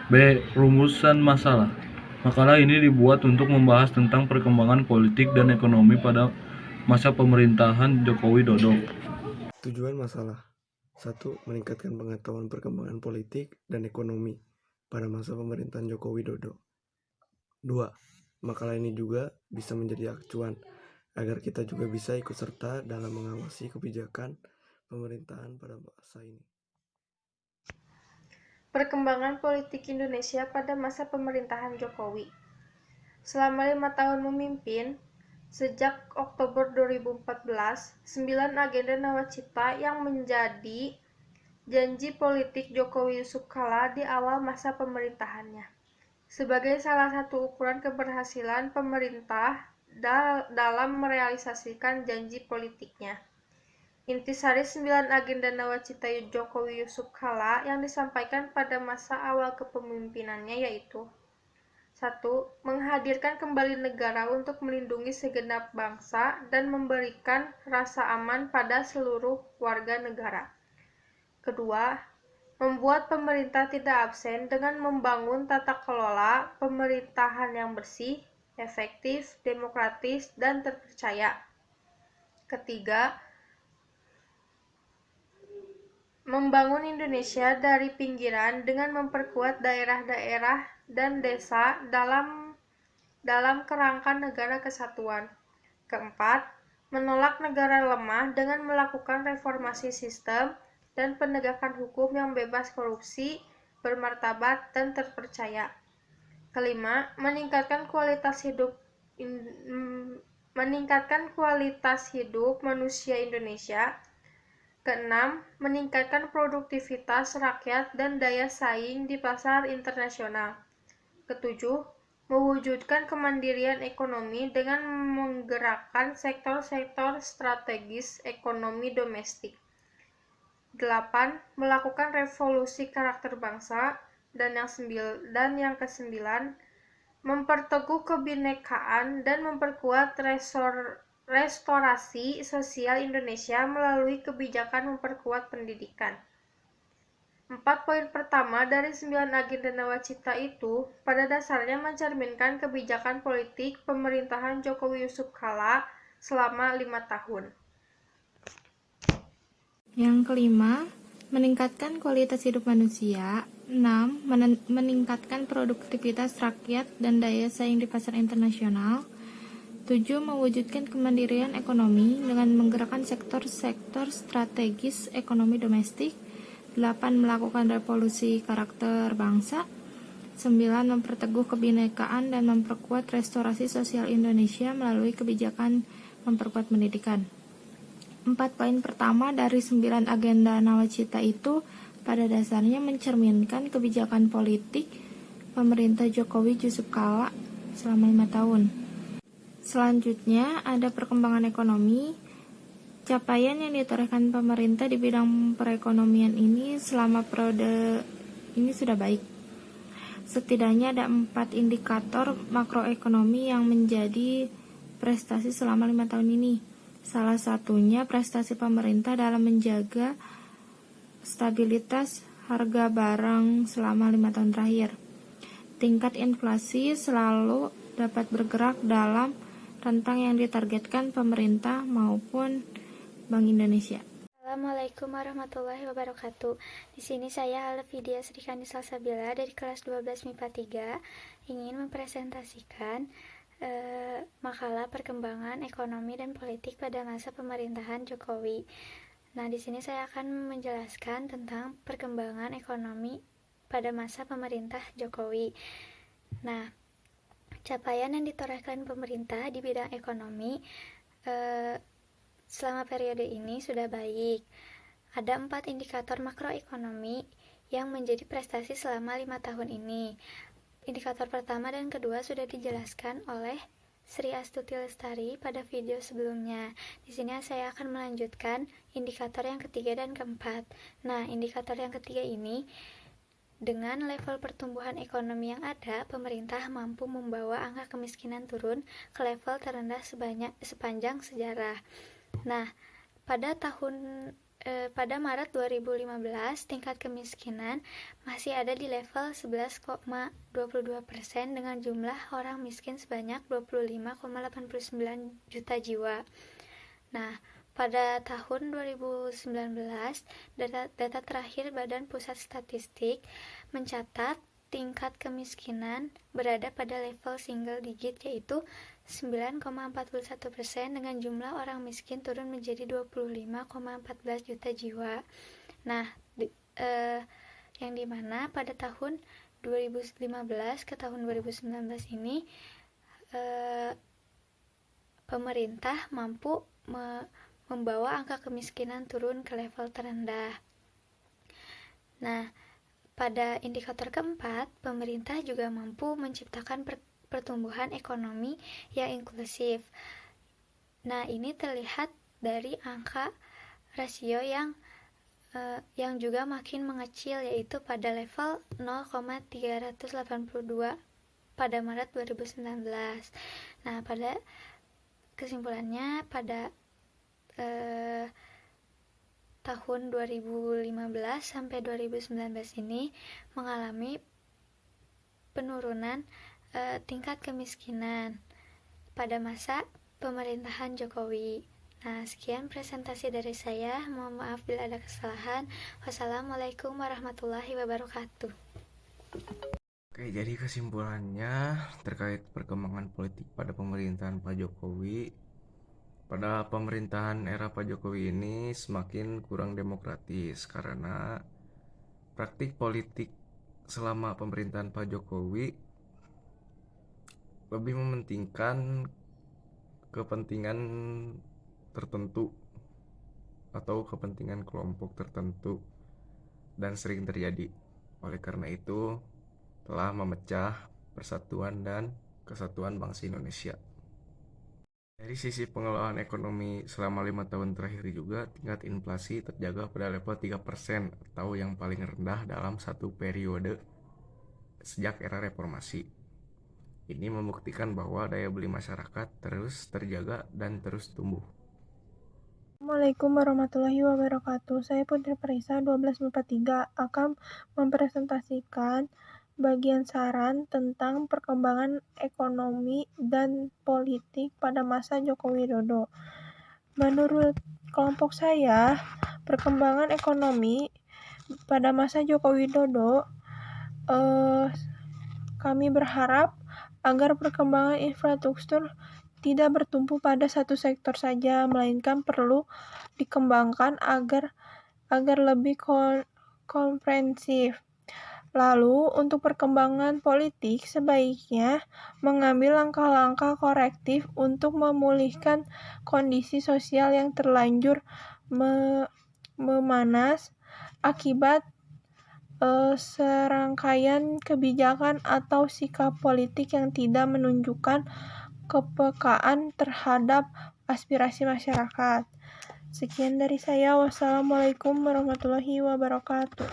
B. Rumusan masalah. Makalah ini dibuat untuk membahas tentang perkembangan politik dan ekonomi pada masa pemerintahan Joko Widodo. Tujuan masalah 1. Meningkatkan pengetahuan perkembangan politik dan ekonomi pada masa pemerintahan Joko Widodo. 2. Makalah ini juga bisa menjadi acuan agar kita juga bisa ikut serta dalam mengawasi kebijakan pemerintahan pada masa ini. Perkembangan politik Indonesia pada masa pemerintahan Jokowi. Selama 5 tahun memimpin, sejak Oktober 2014, 9 agenda nawacita yang menjadi janji politik Jokowi Yusuf Kala di awal masa pemerintahannya. Sebagai salah satu ukuran keberhasilan pemerintah dalam merealisasikan janji politiknya. Intisari 9 agenda nawacita Jokowi Yusuf Kala yang disampaikan pada masa awal kepemimpinannya yaitu 1. Menghadirkan kembali negara untuk melindungi segenap bangsa dan memberikan rasa aman pada seluruh warga negara. Kedua, membuat pemerintah tidak absen dengan membangun tata kelola pemerintahan yang bersih, efektif, demokratis, dan terpercaya. Ketiga, membangun Indonesia dari pinggiran dengan memperkuat daerah-daerah dan desa dalam kerangka negara kesatuan. Keempat, menolak negara lemah dengan melakukan reformasi sistem dan penegakan hukum yang bebas korupsi, bermartabat, dan terpercaya. Kelima, meningkatkan kualitas hidup manusia Indonesia. Keenam, meningkatkan produktivitas rakyat dan daya saing di pasar internasional. Ketujuh, mewujudkan kemandirian ekonomi dengan menggerakkan sektor-sektor strategis ekonomi domestik. 8. Melakukan revolusi karakter bangsa. Dan yang kesembilan, memperteguh kebinekaan dan memperkuat restorasi sosial Indonesia melalui kebijakan memperkuat pendidikan. 4 poin pertama dari 9 agenda nawacita itu pada dasarnya mencerminkan kebijakan politik pemerintahan Jokowi Yusuf Kala selama 5 tahun. Yang kelima, meningkatkan kualitas hidup manusia. 6. Meningkatkan produktivitas rakyat dan daya saing di pasar internasional. 7. Mewujudkan kemandirian ekonomi dengan menggerakkan sektor-sektor strategis ekonomi domestik. 8. Melakukan revolusi karakter bangsa. 9. Memperteguh kebinekaan dan memperkuat restorasi sosial Indonesia melalui kebijakan memperkuat pendidikan. 4 poin pertama dari 9 agenda nawacita itu pada dasarnya mencerminkan kebijakan politik pemerintah Jokowi Yusuf Kala selama 5 tahun. Selanjutnya ada perkembangan ekonomi. Capaian yang ditorehkan pemerintah di bidang perekonomian ini selama periode ini sudah baik. Setidaknya ada 4 indikator makroekonomi yang menjadi prestasi selama 5 tahun ini. Salah satunya prestasi pemerintah dalam menjaga stabilitas harga barang selama 5 tahun terakhir. Tingkat inflasi selalu dapat bergerak dalam rentang yang ditargetkan pemerintah maupun Bank Indonesia. Assalamualaikum warahmatullahi wabarakatuh. Di sini saya Alfidia Srikani Salsabila dari kelas 12 MIPA 3 ingin mempresentasikan makalah perkembangan ekonomi dan politik pada masa pemerintahan Jokowi. Nah, di sini saya akan menjelaskan tentang perkembangan ekonomi pada masa pemerintah Jokowi. Nah, capaian yang ditorehkan pemerintah di bidang ekonomi selama periode ini sudah baik. Ada 4 indikator makroekonomi yang menjadi prestasi selama 5 tahun ini. Indikator pertama dan kedua sudah dijelaskan oleh Sri Astuti Lestari pada video sebelumnya. Di sini saya akan melanjutkan indikator yang ketiga dan keempat. Nah, indikator yang ketiga ini, dengan level pertumbuhan ekonomi yang ada, pemerintah mampu membawa angka kemiskinan turun ke level terendah sepanjang sejarah. Nah, pada tahun pada Maret 2015, tingkat kemiskinan masih ada di level 11,22% dengan jumlah orang miskin sebanyak 25,89 juta jiwa. Nah, pada tahun 2019, data terakhir Badan Pusat Statistik mencatat tingkat kemiskinan berada pada level single digit, yaitu 9,41% dengan jumlah orang miskin turun menjadi 25,14 juta jiwa. Nah, yang dimana pada tahun 2015 ke tahun 2019 ini pemerintah mampu membawa angka kemiskinan turun ke level terendah. Nah, pada indikator keempat, pemerintah juga mampu menciptakan pertumbuhan ekonomi yang inklusif. Nah, ini terlihat dari angka rasio yang juga makin mengecil, yaitu pada level 0,382 pada Maret 2019. Nah, pada kesimpulannya pada tahun 2015 sampai 2019 ini mengalami penurunan tingkat kemiskinan pada masa pemerintahan Jokowi. Nah, sekian presentasi dari saya. Mohon maaf bila ada kesalahan. Wassalamualaikum warahmatullahi wabarakatuh. Oke, jadi kesimpulannya terkait perkembangan politik pada pemerintahan Pak Jokowi. Pada pemerintahan era Pak Jokowi ini semakin kurang demokratis karena praktik politik selama pemerintahan Pak Jokowi lebih mementingkan kepentingan tertentu atau kepentingan kelompok tertentu dan sering terjadi. Oleh karena itu telah memecah persatuan dan kesatuan bangsa Indonesia. Dari sisi pengelolaan ekonomi selama 5 tahun terakhir juga, tingkat inflasi terjaga pada level 3% atau yang paling rendah dalam satu periode sejak era reformasi. Ini membuktikan bahwa daya beli masyarakat terus terjaga dan terus tumbuh. Assalamualaikum warahmatullahi wabarakatuh. Saya Putri Parisa 1243 akan mempresentasikan bagian saran tentang perkembangan ekonomi dan politik pada masa Joko Widodo. Menurut kelompok saya, perkembangan ekonomi pada masa Joko Widodo, kami berharap agar perkembangan infrastruktur tidak bertumpu pada satu sektor saja, melainkan perlu dikembangkan agar lebih komprehensif. Lalu, untuk perkembangan politik, sebaiknya mengambil langkah-langkah korektif untuk memulihkan kondisi sosial yang terlanjur memanas akibat serangkaian kebijakan atau sikap politik yang tidak menunjukkan kepekaan terhadap aspirasi masyarakat. Sekian dari saya. Wassalamualaikum warahmatullahi wabarakatuh.